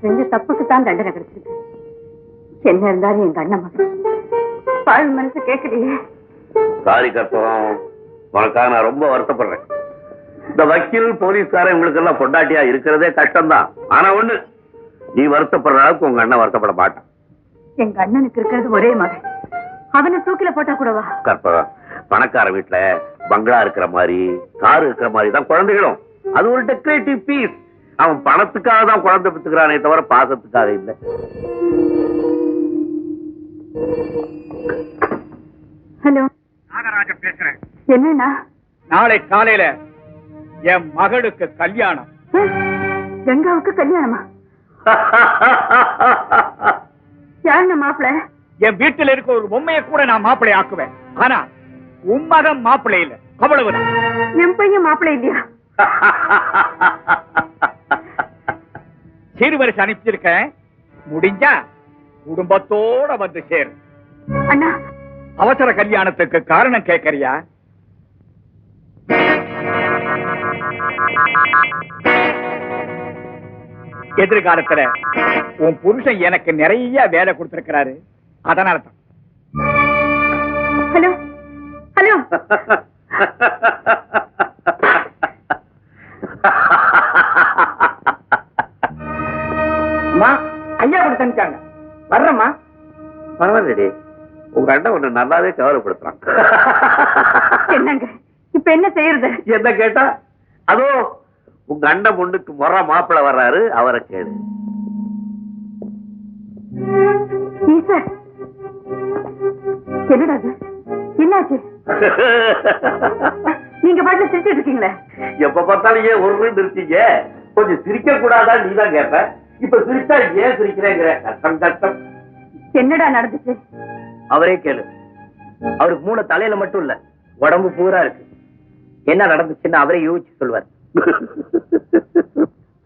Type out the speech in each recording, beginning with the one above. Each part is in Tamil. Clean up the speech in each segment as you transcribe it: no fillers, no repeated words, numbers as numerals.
செஞ்ச தப்புக்கு தான் தண்டனை கிடைச்சிருக்கு. என்ன இருந்தாலும் எங்க அண்ணன் மகன் பால் மனசு கேட்கலையே. சாரி கற்பகம், உனக்காக நான் ரொம்ப வருத்தப்படுறேன். இந்த வக்கீல் போலீஸ்காரன் உங்களுக்கு எல்லாம் பொண்டாட்டியா இருக்கிறதே கஷ்டம்தான். ஆனா ஒண்ணு, நீ வருத்தப்படுற அளவுக்கு உங்க அண்ணன் வருத்தப்பட மாட்டான். எங்க அண்ணனுக்கு இருக்கிறது ஒரே மகன், அவனை தூக்கில போட்டா கூடவா? கற்பகம், பணக்கார வீட்டுல பங்களா இருக்கிற மாதிரி கார் இருக்கிற மாதிரி தான் குழந்தைகளும். அது ஒரு டெக்கரேட்டிவ் பீஸ். அவன் பணத்துக்காக தான் குழந்தை பெற்றுக்கிறானே தவிர பாசத்துக்காக இல்லை. ஹலோ, நாகராஜன் பேசுறேன். என்னன்னா? நாளை காலையில என் மகளுக்கு கல்யாணம். கங்காவுக்கு கல்யாணமா? யாருண்ண மாப்பிள்ள? என் வீட்டில் இருக்க ஒரு பொம்மையை கூட நான் மாப்பிள்ளை ஆக்குவேன். ஆனா உன் மகன் மாப்பிள்ளை இல்ல, அவ்வளவுதான். என் பையன் மாப்பிள்ளை இல்லையா? சீர்வரிசை அனுப்பிச்சிருக்கேன். முடிஞ்சா குடும்பத்தோட வந்து சேரு. அண்ணா, அவசர கல்யாணத்துக்கு காரணம் கேட்கறியா? எதிர்காலத்துல உன் புருஷன் எனக்கு நிறைய வேலை கொடுத்திருக்கிறாரு, அதனாலதான். Hello hello. ஐயா கொடுத்தாங்க, வர்றம்மா. பரவாயில்லடி, உங்க அண்ணன் ஒண்ணு நல்லாவே கவலைப்படுத்துறான். என்னங்க இப்ப என்ன செய்யறது? என்ன கேட்டா, அதோ உங்க அண்ணன் பொண்ணுக்கு முறை மாப்பிள்ள வர்றாரு, அவரை கேளு. ஈஸ்வர், என்னடா இது? என்னாச்சு? நீங்க பாட்டுல சிரிச்சிட்டு இருக்கீங்களே. எப்ப பார்த்தாலும் ஏன் ஒரு நிறுத்தீங்க? கொஞ்சம் சிரிக்க கூடாதா? நீதான் கேட்ப. இப்ப சிரிச்சா ஏன் சிரிக்கிறேங்கிற? கஷ்டம் கஷ்டம். என்னடா நடந்துச்சு? அவரே கேளு. அவருக்கு மூளை தலையில மட்டும் இல்ல, உடம்பு பூரா இருக்கு. என்ன நடந்துச்சுன்னு அவரே யோசிச்சு சொல்வார்.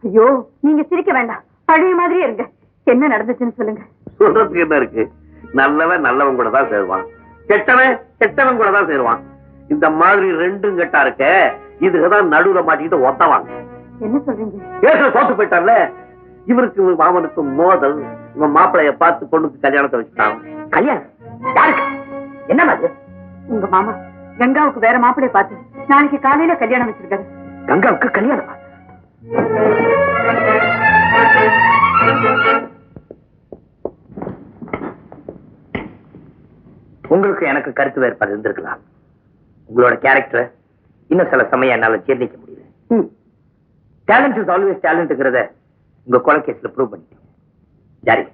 ஐயோ, நீங்க சிரிக்க வேண்டாம், பழைய மாதிரியே இருங்க. என்ன நடந்துச்சுன்னு சொல்லுங்க. சொல்றதுக்கு என்ன இருக்கு? நல்லவன் நல்லவன் கூட தான் சேருவான், கெட்டவன் கெட்டவன் கூட தான் சேருவான். இந்த மாதிரி ரெண்டும் கெட்டா இருக்க, இதுக்குதான் நடுவுல மாட்டிக்கிட்டு ஒத்தவாங்க. என்ன சொல்றீங்க? கேச தோத்து போயிட்டான்ல, இவருக்கு மாமனுக்கு மோதல். இவன் மாப்பிளைய பார்த்து பொண்ணுக்கு கல்யாணத்தை வச்சுட்டான். கல்யாணம் யாருக்கு? என்ன மாதிரி? உங்க மாமா கங்காவுக்கு வேற மாப்பிளைய பார்த்து நாளைக்கு காலையில கல்யாணம் வச்சிருக்காரு. கங்காவுக்கு கல்யாணமா? உங்களுக்கு எனக்கு கருத்து வேறுபாடு இருந்திருக்கலாம். உங்களோட கேரக்டர் இன்னும் சில சமயம் என்னால ஜீர்ணிக்க முடியல. டேலண்ட் இஸ் ஆல்வேஸ் டேலண்ட்ங்கிறத உங்க கொலை கேஸ்ல ப்ரூவ் பண்ணிட்டீங்க. ஜாரி,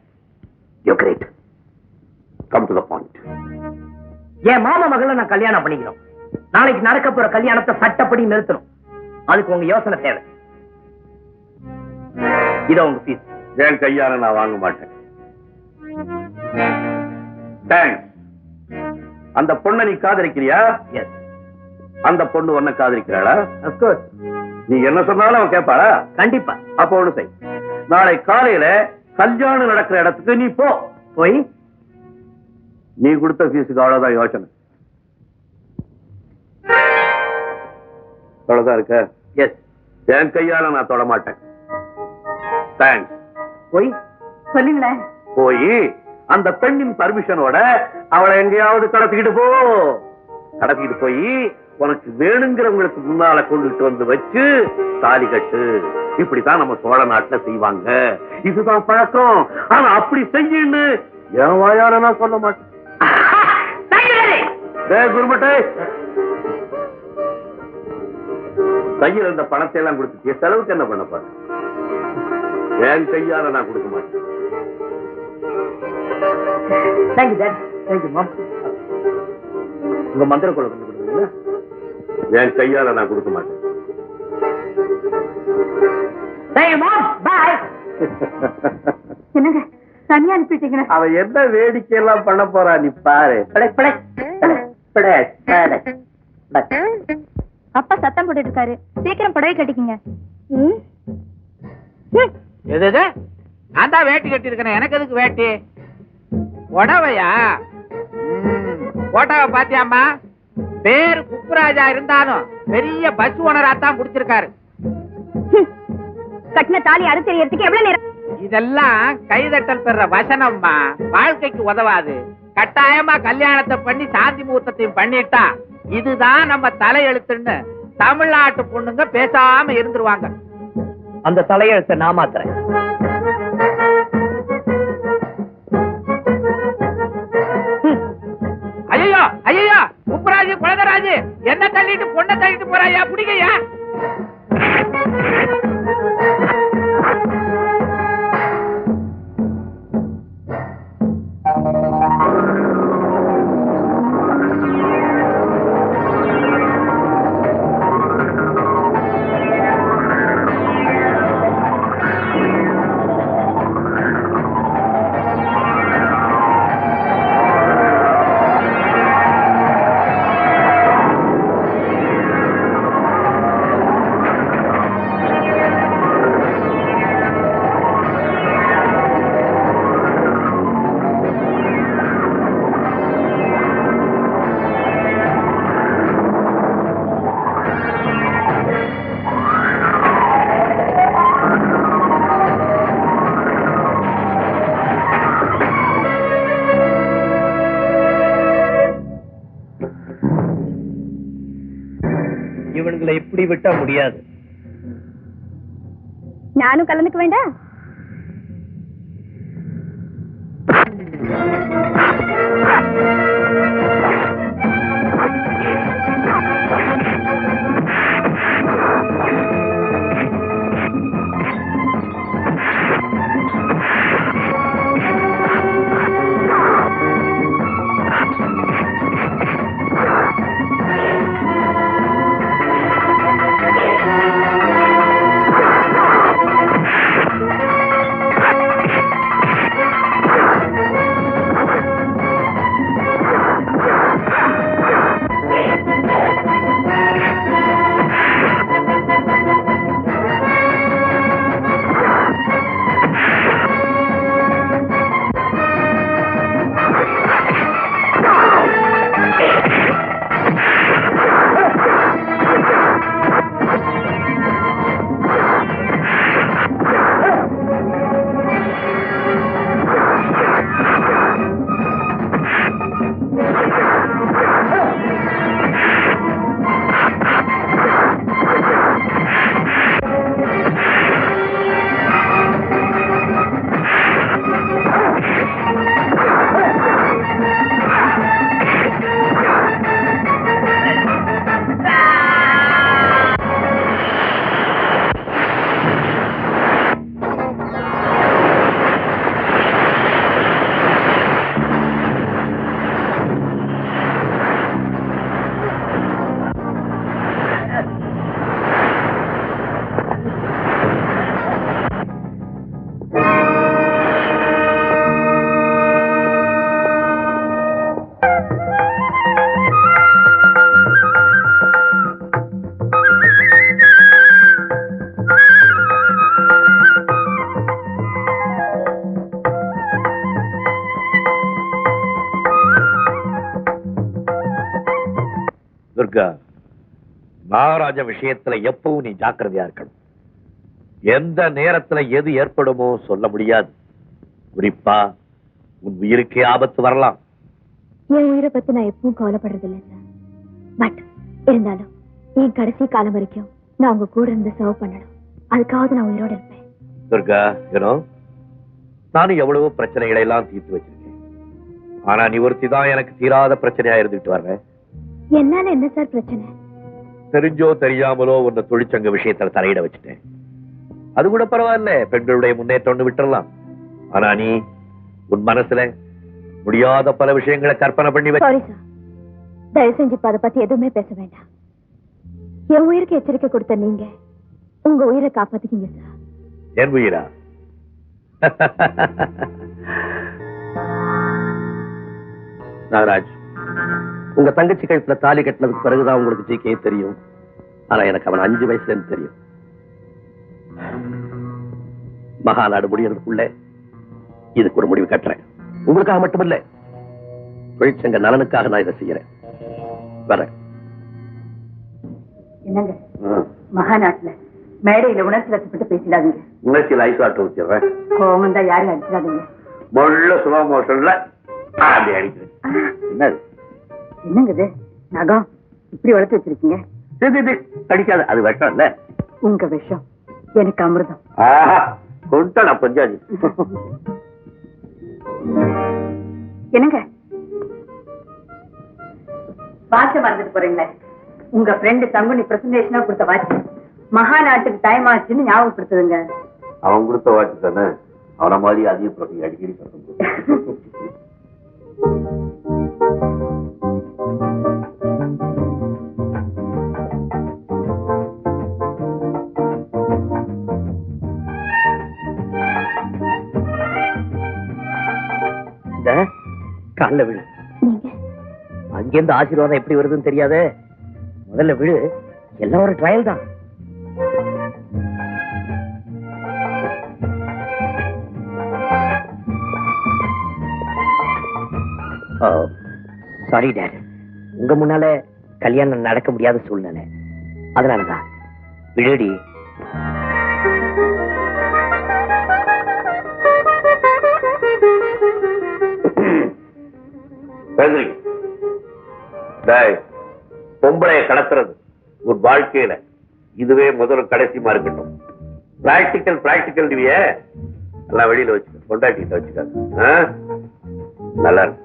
you great. Come to the point. என் மாமா மகளை நான் கல்யாணம் பண்ணிக்கணும். நாளைக்கு நடக்க போற கல்யாணத்தை சட்டப்படி நிறுத்தணும். அதுக்கு உங்க யோசனை தேவை. இதோ உங்க ஃபீஸ். என் கையால நான் வாங்க மாட்டேன். தேங்க்ஸ். அந்த பொண்ணை நீ காதலிக்கிறியா? எஸ். அந்த பொண்ணு உன்னை காதலிக்கிறாளா? Of course. நீ என்ன சொன்னாலும் அவன் கேட்பாளா? கண்டிப்பா. அப்ப ஒண்ணு செய், நாளை காலையில கல்யாணம் நடக்கிற இடத்துக்கு நீ போ. போய் நீ கொடுத்த ஃபீஸுக்கு அவ்வளவுதான் யோசனை. அவ்வளவுதான் இருக்க? எஸ். என் கையால நான் தொட மாட்டேன். தேங்க்ஸ். போய் சொல்லுங்களேன். போய் அந்த பெண்ணின் பர்மிஷனோட அவளை எங்கேயாவது கடத்திக்கிட்டு போ. கடத்திக்கிட்டு போய் உனக்கு வேணுங்கிறவங்களுக்கு முன்னால கொண்டுட்டு வந்து வச்சு தாலி கட்டு. இப்படித்தான் நம்ம சோழ நாட்டுல செய்வாங்க. இதுதான் பழக்கம். ஆனா அப்படி செய்யன்னு என் வாயால நான் சொல்ல மாட்டேன். குருமட்டை, கையில் இருந்த பணத்தை எல்லாம் கொடுத்து செலவுக்கு என்ன பண்ண பாரு. என் கையால நான் கொடுக்க மாட்டேன். Thank you dot. தேங்க்யூ மாம். உங்க மந்திர கொலை கொண்டு கொடுக்குறீங்களா? என் கையால நான் கொடுக்க மாட்டேன். தேங்க்யூ மாம். பாய். என்னங்க தனியா அனுப்பிட்டீங்க? அவன் என்ன வேடிக்கை எல்லாம் பண்ண போறா நீ பாரு. அப்பா சத்தம் போட்டு இருக்காரு, சீக்கிரம் புடவை கட்டிக்கங்க. எது? நான் தான் வேட்டி கட்டி இருக்கேன். எனக்கு எதுக்கு வேட்டி? புடவையா? போட்டோவை பாத்தியாமா? பேர் குப்புராஜா இருந்தாலும் பெரிய பஸ் ஓனரா தான் குடிச்சிருக்காரு. கட்டின தாலி அறுத்தறியறதுக்கு எவ்வளவு நேரம்? இதெல்லாம் கைதட்டல் பெற வசனம்மா, வாழ்க்கைக்கு உதவாது. கட்டாயமா கல்யாணத்தை பண்ணி சாந்தி முகூர்த்தத்தையும் பண்ணிட்டா இதுதான் நம்ம தலையெழுத்துன்னு தமிழ்நாட்டு பொண்ணுங்க பேசாம இருந்துருவாங்க. அந்த தலையெழுத்தை நான் மாத்துறேன். ஐயோ ஐயோ, உப்பராஜு குலதராஜு என்ன தள்ளிட்டு பொண்ணை தள்ளிட்டு போறாயா, பிடிக்கையா? இவனுங்களை இப்படி விட்டா முடியாது. நானும் கலந்துக்க வேண்டாம். துர்கா, மகாராஜ விஷயத்துல எப்பவும் நீ ஜாக்கிரதையா இருக்கணும். எந்த நேரத்துல எது ஏற்படுமோ சொல்ல முடியாது. குறிப்பா உன் உயிருக்கே ஆபத்து வரலாம். என் உயிரை பத்தி நான் எப்பவும் கவலைப்படுறது இல்லை சார். பட் இருந்தாலும் என் கடைசி காலம் வரைக்கும் நான் உங்க கூட இருந்து சர்வ் பண்ணணும். அதுக்காவது நான் உயிரோட இருப்பேன். துர்கா, நானும் எவ்வளவோ பிரச்சனைகளை எல்லாம் தீர்த்து வச்சிருக்கேன். ஆனா நீ ஒருத்தி தான் எனக்கு தீராத பிரச்சனையா இருந்துட்டு வர்றேன். என்னால என்ன சார் பிரச்சனை? தெரிஞ்சோ தெரியாமலோ உன்னை தொழிற்சங்க விஷயத்துல தலையிட வச்சுட்டேன். அது கூட பரவாயில்ல, பெண்களுடைய முன்னேற்றம் விட்டுறலாம். ஆனா நீ உன் மனசுல முடியாத பல விஷயங்களை கற்பனை பண்ணி வச்சு. சாரி சார், தயவு செஞ்சு அதை பத்தி எதுவுமே பேச வேண்டாம். என் உயிருக்கு எச்சரிக்கை கொடுத்த நீங்க உங்க உயிரை காப்பாத்திக்கிங்க சார். என் உயிரா? நாகராஜ், உங்க தங்கச்சி கழுத்துல தாலி கட்டினதுக்கு பிறகுதான் உங்களுக்கு ஜிகே தெரியும். ஆனா எனக்கு அவன் 5 வயசுல இருந்து தெரியும். மகாநாடு முடியறதுக்குள்ள இதுக்கு ஒரு முடிவு கட்டுறேன். உங்களுக்காக மட்டுமில்ல, தொழிற்சங்க நலனுக்காக நான் இதை செய்யறேன். வரேன். என்னங்க மகாநாட்டுல மேடையில உணர்ச்சி வசப்பட்டு பேசிடாதீங்க. உணர்ச்சியில் ஐஸ் வாட்டர் ஊத்திடுறேன். கோவம் தான் யாரும் அடிச்சிடாதீங்க. முள்ள சுலோ மோஷன்ல அப்படி அடிக்கிறேன். என்னது என்னங்க இது நகம் இப்படி வளர்த்து வச்சிருக்கீங்க? அடிக்காது, அது விஷம் இல்ல. உங்க விஷம் எனக்கு அமிர்தம். கொண்டா பஞ்சாதி. என்னங்க வாட்ச மறந்துட்டு போறீங்களே? உங்க ஃப்ரெண்டு தங்குனி பிரசன்டேஷனா கொடுத்த வாட்ச் மகாநாட்டுக்கு டைம் ஆச்சுன்னு ஞாபகப்படுத்துதுங்க. அவன் கொடுத்த வாட்ச் தானே, அவன மாதிரி அதிக பிரசங்க அடிக்கடி சொல்ல. கால விழு. அங்கிருந்து ஆசீர்வாதம் எப்படி வருதுன்னு தெரியாது. முதல்ல விழு. எல்லாம் ஒரு ட்ரையல் தான். சாரி டேட், உங்க முன்னால கல்யாணம் நடக்க முடியாத சூழ்நிலை, அதனாலதான். விழுடி. பொம்பளைய கடத்துறது ஒரு வாழ்க்கையில இதுவே முதல் கடைசிமா இருக்கட்டும். பிராக்டிக்கல் எல்லாம் வெளியில வச்சுக்க, கொண்டாட்டிட்டு வச்சுக்காது. நல்லா இருக்கு.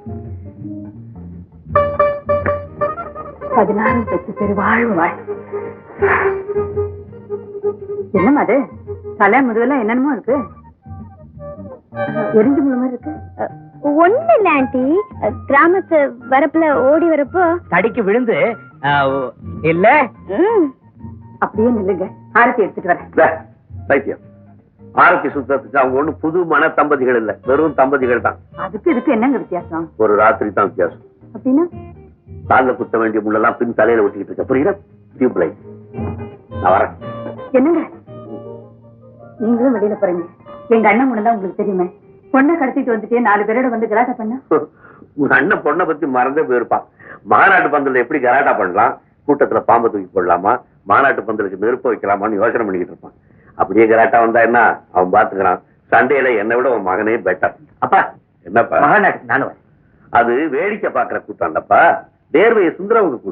16 பெற்று பெரு வாழ்வு வாழ். என்னமா அது தலை முதுகெல்லாம் என்னென்னமோ இருக்கு? எரிஞ்சு முழு மாதிரி இருக்கு. ஒண்ணு இல்ல ஆண்டி, கிராமத்து வரப்புல ஓடி வரப்போ தடிக்கு விழுந்து இல்ல. அப்படியே நில்லுங்க, ஆரத்தி எடுத்துட்டு வரேன். பைத்தியம், ஆரத்தி சுத்தத்துக்கு அவங்க ஒண்ணு புது மன தம்பதிகள் இல்ல, வெறும் தம்பதிகள் தான். அதுக்கு இதுக்கு என்னங்க வித்தியாசம்? ஒரு ராத்திரி தான் வித்தியாசம். அப்படின்னா காலில் குத்த வேண்டிய முள்ளெல்லாம் பின் தலையில ஒட்டிக்கிட்டு இருக்க, புரியுதா? Tube light. நான் வரேன். என்னங்க நீங்களும் வெளியில போறீங்க? எங்க அண்ணன் முன்னதான் உங்களுக்கு தெரியுமே, பொண்ணை கடத்திட்டு வந்துட்டே 4 பேரோட வந்து கலாட்டா பண்ண. உங்க அண்ணன் பொண்ணை பத்தி மறந்தே போயிருப்பான். மாநாட்டு பந்தல எப்படி கலாட்டா பண்ணலாம், கூட்டத்துல பாம்பு தூக்கி போடலாமா, மாநாட்டு பந்தலுக்கு நெருப்பு வைக்கலாமான்னு யோசனை பண்ணிக்கிட்டு இருப்பான். அப்படியே கலாட்டா வந்தா என்ன, அவன் பாத்துக்கிறான். சண்டையில என்னை விட உன் மகனே பெட்டர். அப்பா என்னப்பா மகாநாட்டுக்கு நானும் அது வேடிக்கை பாக்குற கூட்டம் இல்லப்பா, தேர்வையை சுந்தரவங்க கூட்டம்.